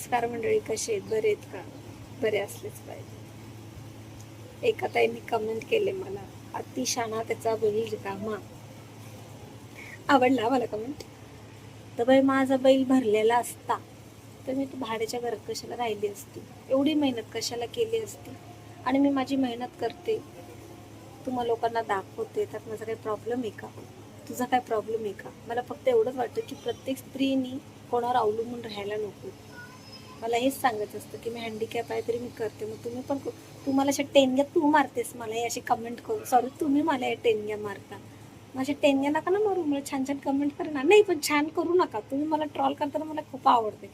नमस्कार मंडळी, कसे आहेत? बरे आहेत का? बरे असलेच पाहिजे. एका ताईंनी कमेंट केले मला, अतिशाणा त्याचा बैल रिकामा. आवडला मला कमेंट. तर बाई, माझा बैल भरलेला असता तर मी भाड्याच्या घरात कशाला राहिली असती, एवढी मेहनत कशाला केली असती. आणि मी माझी मेहनत करते, तुम्हा लोकांना दाखवते, त्यात माझा काही प्रॉब्लेम आहे का? तुझा काय प्रॉब्लेम आहे का? मला फक्त एवढंच वाटतं की प्रत्येक स्त्रीनी कोणावर अवलंबून राहायला नको. मला हेच सांगायचं असतं की मी हँडिकॅप आहे तरी मी करते. मग तुम्ही पण, तुम्हाला अशा टेनग्या तू मारतेस मला हे अशी कमेंट करू, सॉरी तुम्ही मला हे टेनग्या मारता. माझ्या टेनग्या नका ना मारू, मला छान छान कमेंट करा ना. नाही पण छान करू नका. तुम्ही मला ट्रॉल करताना मला खूप आवडते,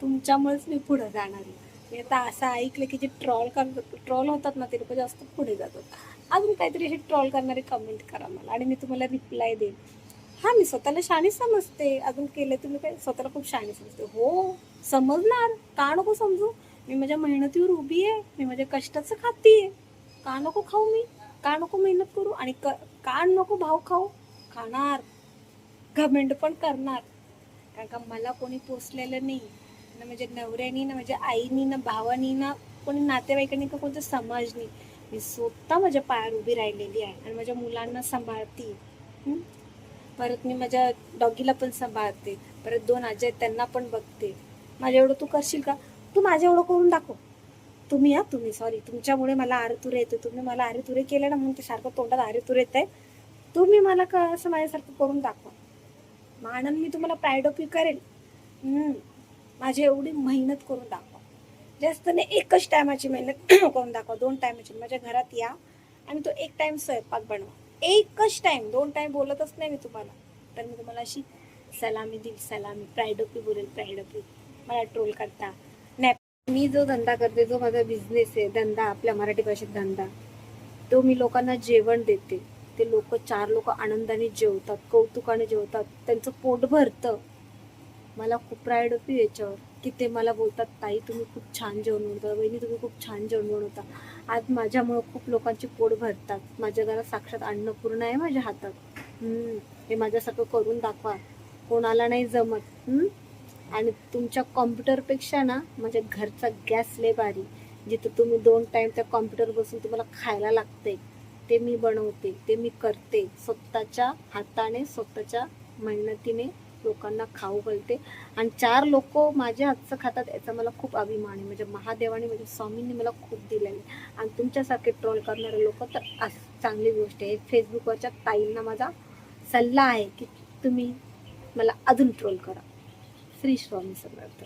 तुमच्यामुळेच मी पुढे जाणार आहे. मी आता असं ऐकलं की जे ट्रॉल होतात ना ते लोक जास्त पुढे जातात. अजून काहीतरी असे ट्रॉल करणारे कमेंट करा मला आणि मी तुम्हाला रिप्लाय देईन. हा, मी स्वतःला शाणी समजते. अजून केलं तुम्ही काय स्वतःला खूप शाणी समजते? हो, समजणार. का नको समजू? मी माझ्या मेहनतीवर उभी आहे, मी माझ्या कष्टाचं खातीये. का नको खाऊ मी? का नको मेहनत करू? आणि का नको भाव खाऊ? खाणार, कमेंट पण करणार. कारण का मला कोणी पोचलेलं नाही, ना माझ्या नवऱ्यानी, ना माझ्या आईनी, ना भावानी, ना कोणी नातेवाईकांनी, का कोणत्या समाजनी. मी स्वतः माझ्या पायावर उभी राहिलेली आहे आणि माझ्या मुलांना सांभाळते. परत मी माझ्या डॉगीला पण सांभाळते. परत 2 आजी आहेत त्यांना पण बघते. माझ्या एवढं तू करशील का? तू माझ्या एवढं करून दाखव. तुम्ही सॉरी, तुमच्यामुळे मला आरेतुरे येते. तुम्ही मला आरेतुरे केले ना, म्हणून ते सारखं तोंडात आरेतुरे येत आहे. तुम्ही मला का असं माझ्यासारखं करून दाखवा. मानन मी तुम्हाला प्राईड ऑफ यू करेल. माझी एवढी मेहनत करून दाखवा. जास्त नाही, एकच टायमाची मेहनत करून दाखवा. 2 टायमाची. माझ्या घरात या आणि तो 1 टाइम स्वयंपाक बनवा. एकच टाइम, 2 टाइम बोलतच नाही मी तुम्हाला. तर मी तुम्हाला अशी सलामी दिल, सलामी, प्राईड ऑफ यू बोलेल, प्राईड ऑफ यू. मला ट्रोल करता नाही. मी जो धंदा करते, जो माझा बिझनेस आहे, धंदा, आपल्या मराठी भाषेत धंदा, तो मी लोकांना जेवण देते. ते 4 लोक आनंदाने जेवतात, कौतुकाने जेवतात, त्यांचं पोट भरतं. मला खूप प्राईड होती याच्यावर की ते मला बोलतात, ताई तुम्ही खूप छान जेवण बनवता, वहिनी तुम्ही खूप छान जेवण बनवता. आज माझ्यामुळं खूप लोकांची पोट भरतात. माझ्या घरात साक्षात अन्नपूर्ण आहे माझ्या हातात. हे माझ्यासारखं करून दाखवा, कोणाला नाही जमत. आणि तुमच्या कॉम्प्युटरपेक्षा ना माझ्या घरचा गॅस लय भारी. जिथं तुम्ही 2 टाइम त्या कॉम्प्युटर बसून तुम्हाला खायला लागते, ते मी बनवते, ते मी करते स्वतःच्या हाताने, स्वतःच्या मेहनतीने लोकांना खाऊ घालते. आणि 4 लोक माझ्या हातचं खातात याचा मला खूप अभिमान आहे. म्हणजे महादेवाने, म्हणजे स्वामींनी मला खूप दिलेलं आहे. आणि तुमच्यासारखे ट्रोल करणारे लोक तर चांगली गोष्ट आहे. फेसबुकवरच्या ताईंना माझा सल्ला आहे की तुम्ही मला अजून ट्रोल करा. श्री स्वामी समर्थ.